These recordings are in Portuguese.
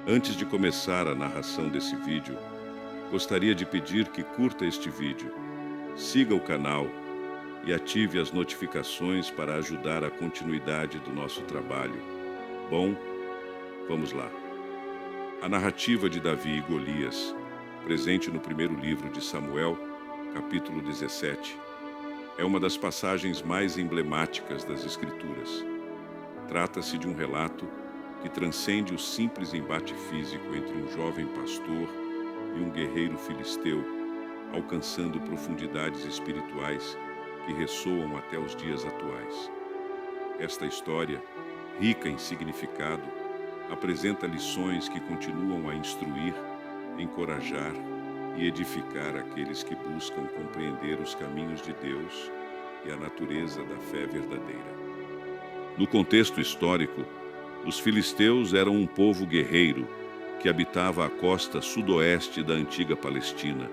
Antes de começar a narração desse vídeo, gostaria de pedir que curta este vídeo, siga o canal e ative as notificações para ajudar a continuidade do nosso trabalho. Bom, vamos lá. A narrativa de Davi e Golias, presente no primeiro livro de Samuel, capítulo 17, é uma das passagens mais emblemáticas das Escrituras. Trata-se de um relato que transcende o simples embate físico entre um jovem pastor e um guerreiro filisteu, alcançando profundidades espirituais que ressoam até os dias atuais. Esta história, rica em significado, apresenta lições que continuam a instruir, encorajar e edificar aqueles que buscam compreender os caminhos de Deus e a natureza da fé verdadeira. No contexto histórico, os filisteus eram um povo guerreiro que habitava a costa sudoeste da antiga Palestina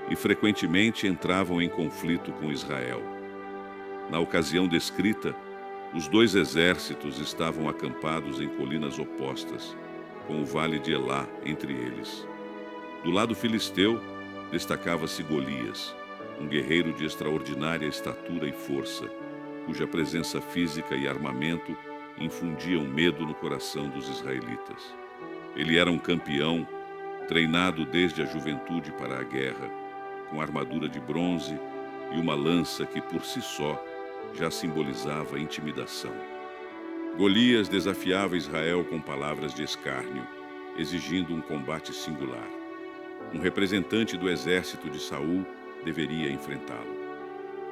e frequentemente entravam em conflito com Israel. Na ocasião descrita, os dois exércitos estavam acampados em colinas opostas, com o vale de Elá entre eles. Do lado filisteu, destacava-se Golias, um guerreiro de extraordinária estatura e força, cuja presença física e armamento infundiam medo no coração dos israelitas. Ele era um campeão, treinado desde a juventude para a guerra, com armadura de bronze e uma lança que por si só já simbolizava intimidação. Golias desafiava Israel com palavras de escárnio, exigindo um combate singular. Um representante do exército de Saul deveria enfrentá-lo.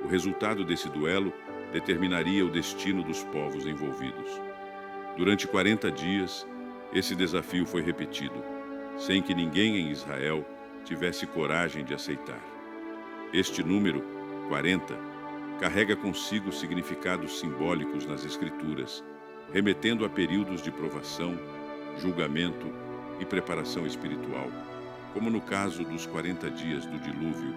O resultado desse duelo determinaria o destino dos povos envolvidos. Durante 40 dias, esse desafio foi repetido, sem que ninguém em Israel tivesse coragem de aceitar. Este número, 40, carrega consigo significados simbólicos nas Escrituras, remetendo a períodos de provação, julgamento e preparação espiritual, como no caso dos 40 dias do dilúvio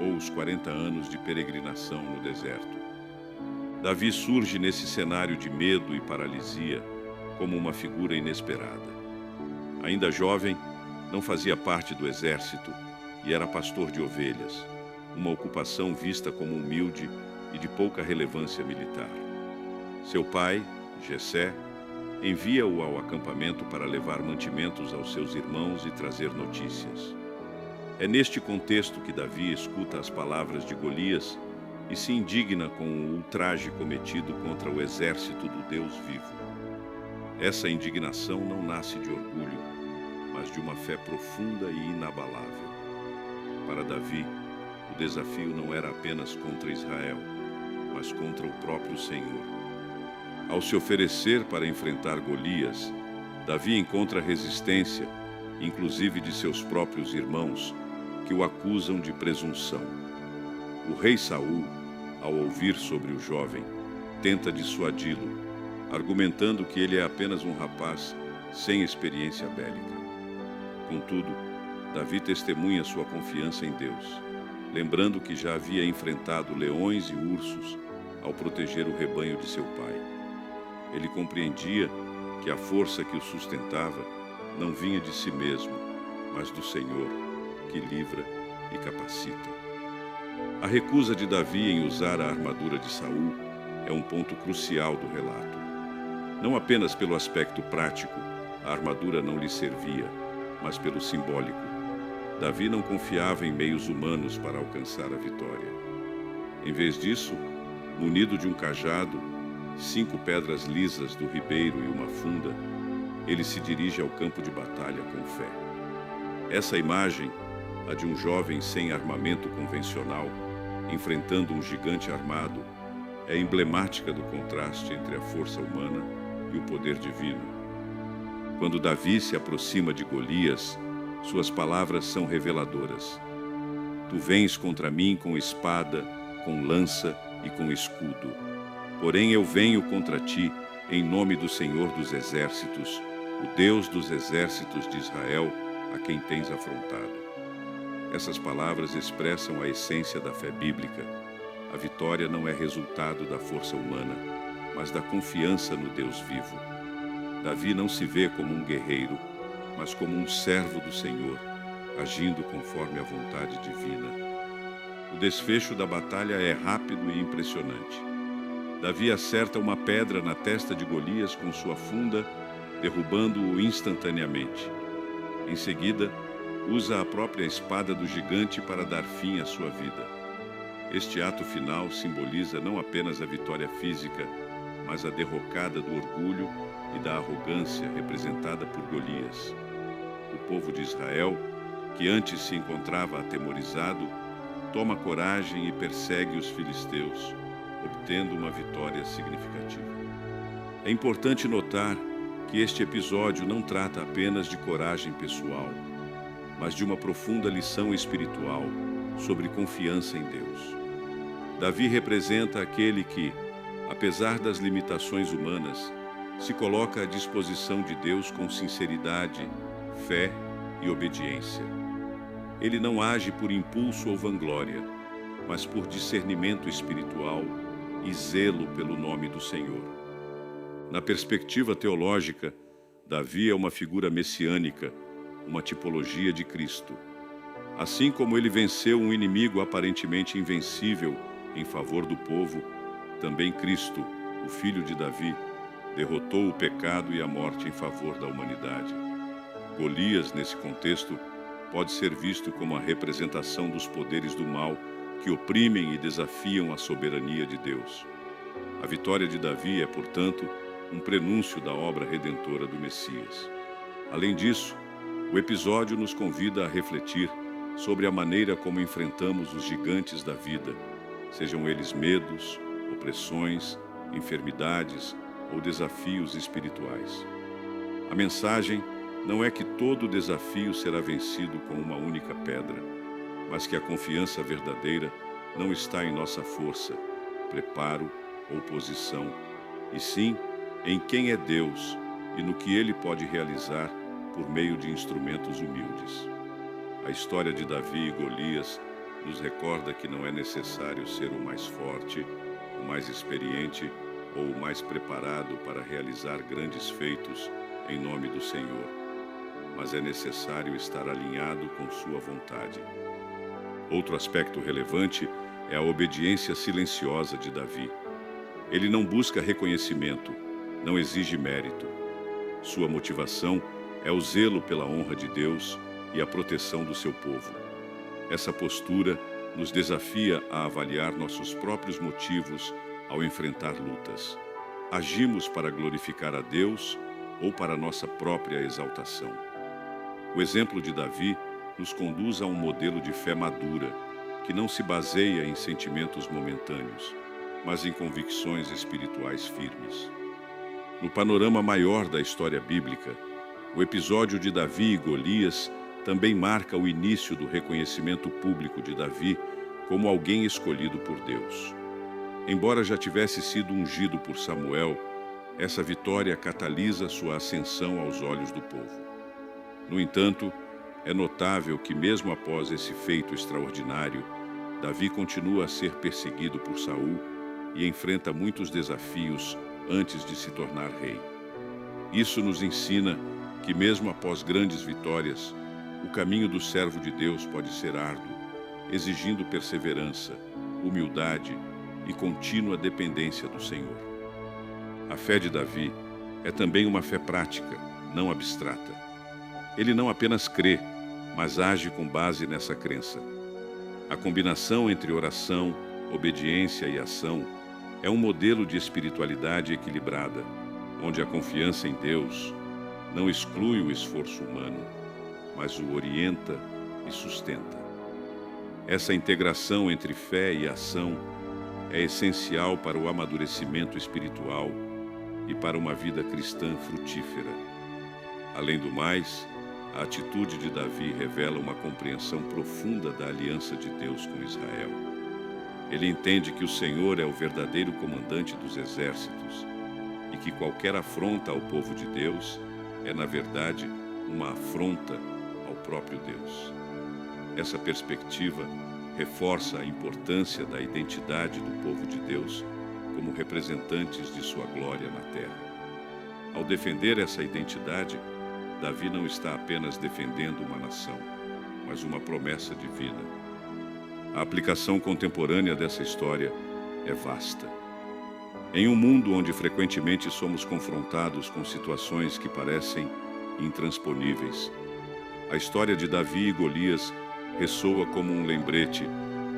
ou os 40 anos de peregrinação no deserto. Davi surge nesse cenário de medo e paralisia como uma figura inesperada. Ainda jovem, não fazia parte do exército e era pastor de ovelhas, uma ocupação vista como humilde e de pouca relevância militar. Seu pai, Jessé, envia-o ao acampamento para levar mantimentos aos seus irmãos e trazer notícias. É neste contexto que Davi escuta as palavras de Golias e se indigna com o ultraje cometido contra o exército do Deus vivo. Essa indignação não nasce de orgulho, mas de uma fé profunda e inabalável. Para Davi, o desafio não era apenas contra Israel, mas contra o próprio Senhor. Ao se oferecer para enfrentar Golias, Davi encontra resistência, inclusive de seus próprios irmãos, que o acusam de presunção. O rei Saul, ao ouvir sobre o jovem, tenta dissuadi-lo, argumentando que ele é apenas um rapaz sem experiência bélica. Contudo, Davi testemunha sua confiança em Deus, lembrando que já havia enfrentado leões e ursos ao proteger o rebanho de seu pai. Ele compreendia que a força que o sustentava não vinha de si mesmo, mas do Senhor, que livra e capacita. A recusa de Davi em usar a armadura de Saul é um ponto crucial do relato. Não apenas pelo aspecto prático, a armadura não lhe servia, mas pelo simbólico. Davi não confiava em meios humanos para alcançar a vitória. Em vez disso, munido de um cajado, 5 pedras lisas do ribeiro e uma funda, ele se dirige ao campo de batalha com fé. Essa imagem, a de um jovem sem armamento convencional, enfrentando um gigante armado, é emblemática do contraste entre a força humana e o poder divino. Quando Davi se aproxima de Golias, suas palavras são reveladoras. Tu vens contra mim com espada, com lança e com escudo. Porém eu venho contra ti em nome do Senhor dos Exércitos, o Deus dos exércitos de Israel, a quem tens afrontado. Essas palavras expressam a essência da fé bíblica. A vitória não é resultado da força humana, mas da confiança no Deus vivo. Davi não se vê como um guerreiro, mas como um servo do Senhor, agindo conforme a vontade divina. O desfecho da batalha é rápido e impressionante. Davi acerta uma pedra na testa de Golias com sua funda, derrubando-o instantaneamente. Em seguida, usa a própria espada do gigante para dar fim à sua vida. Este ato final simboliza não apenas a vitória física, mas a derrocada do orgulho e da arrogância representada por Golias. O povo de Israel, que antes se encontrava atemorizado, toma coragem e persegue os filisteus, obtendo uma vitória significativa. É importante notar que este episódio não trata apenas de coragem pessoal, mas de uma profunda lição espiritual sobre confiança em Deus. Davi representa aquele que, apesar das limitações humanas, se coloca à disposição de Deus com sinceridade, fé e obediência. Ele não age por impulso ou vanglória, mas por discernimento espiritual e zelo pelo nome do Senhor. Na perspectiva teológica, Davi é uma figura messiânica, uma tipologia de Cristo. Assim como ele venceu um inimigo aparentemente invencível em favor do povo, também Cristo, o Filho de Davi, derrotou o pecado e a morte em favor da humanidade. Golias, nesse contexto, pode ser visto como a representação dos poderes do mal que oprimem e desafiam a soberania de Deus. A vitória de Davi é, portanto, um prenúncio da obra redentora do Messias. Além disso, o episódio nos convida a refletir sobre a maneira como enfrentamos os gigantes da vida, sejam eles medos, opressões, enfermidades ou desafios espirituais. A mensagem não é que todo desafio será vencido com uma única pedra, mas que a confiança verdadeira não está em nossa força, preparo ou posição, e sim em quem é Deus e no que Ele pode realizar por meio de instrumentos humildes. A história de Davi e Golias nos recorda que não é necessário ser o mais forte, o mais experiente ou o mais preparado para realizar grandes feitos em nome do Senhor, mas é necessário estar alinhado com sua vontade. Outro aspecto relevante é a obediência silenciosa de Davi. Ele não busca reconhecimento, não exige mérito. Sua motivação é o zelo pela honra de Deus e a proteção do seu povo. Essa postura nos desafia a avaliar nossos próprios motivos ao enfrentar lutas. Agimos para glorificar a Deus ou para nossa própria exaltação? O exemplo de Davi nos conduz a um modelo de fé madura, que não se baseia em sentimentos momentâneos, mas em convicções espirituais firmes. No panorama maior da história bíblica, o episódio de Davi e Golias também marca o início do reconhecimento público de Davi como alguém escolhido por Deus. Embora já tivesse sido ungido por Samuel, essa vitória catalisa sua ascensão aos olhos do povo. No entanto, é notável que mesmo após esse feito extraordinário, Davi continua a ser perseguido por Saul e enfrenta muitos desafios antes de se tornar rei. Isso nos ensina que mesmo após grandes vitórias, o caminho do servo de Deus pode ser árduo, exigindo perseverança, humildade e contínua dependência do Senhor. A fé de Davi é também uma fé prática, não abstrata. Ele não apenas crê, mas age com base nessa crença. A combinação entre oração, obediência e ação é um modelo de espiritualidade equilibrada, onde a confiança em Deus não exclui o esforço humano, mas o orienta e sustenta. Essa integração entre fé e ação é essencial para o amadurecimento espiritual e para uma vida cristã frutífera. Além do mais, a atitude de Davi revela uma compreensão profunda da aliança de Deus com Israel. Ele entende que o Senhor é o verdadeiro comandante dos exércitos e que qualquer afronta ao povo de Deus é, na verdade, uma afronta ao próprio Deus. Essa perspectiva reforça a importância da identidade do povo de Deus como representantes de sua glória na terra. Ao defender essa identidade, Davi não está apenas defendendo uma nação, mas uma promessa divina. A aplicação contemporânea dessa história é vasta. Em um mundo onde frequentemente somos confrontados com situações que parecem intransponíveis, a história de Davi e Golias ressoa como um lembrete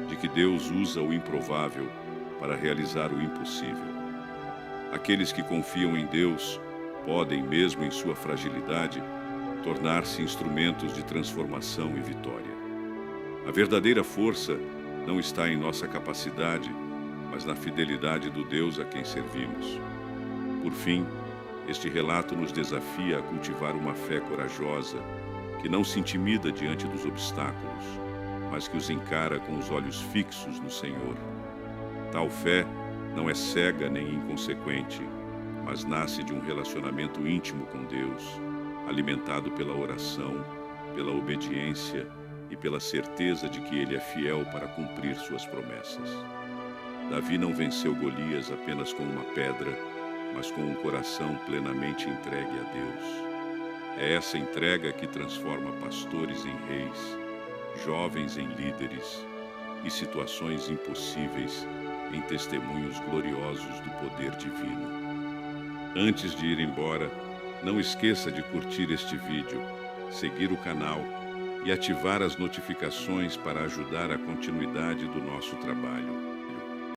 de que Deus usa o improvável para realizar o impossível. Aqueles que confiam em Deus podem, mesmo em sua fragilidade, tornar-se instrumentos de transformação e vitória. A verdadeira força não está em nossa capacidade, mas na fidelidade do Deus a quem servimos. Por fim, este relato nos desafia a cultivar uma fé corajosa, que não se intimida diante dos obstáculos, mas que os encara com os olhos fixos no Senhor. Tal fé não é cega nem inconsequente, mas nasce de um relacionamento íntimo com Deus, alimentado pela oração, pela obediência e pela certeza de que Ele é fiel para cumprir suas promessas. Davi não venceu Golias apenas com uma pedra, mas com um coração plenamente entregue a Deus. É essa entrega que transforma pastores em reis, jovens em líderes e situações impossíveis em testemunhos gloriosos do poder divino. Antes de ir embora, não esqueça de curtir este vídeo, seguir o canal e ativar as notificações para ajudar a continuidade do nosso trabalho.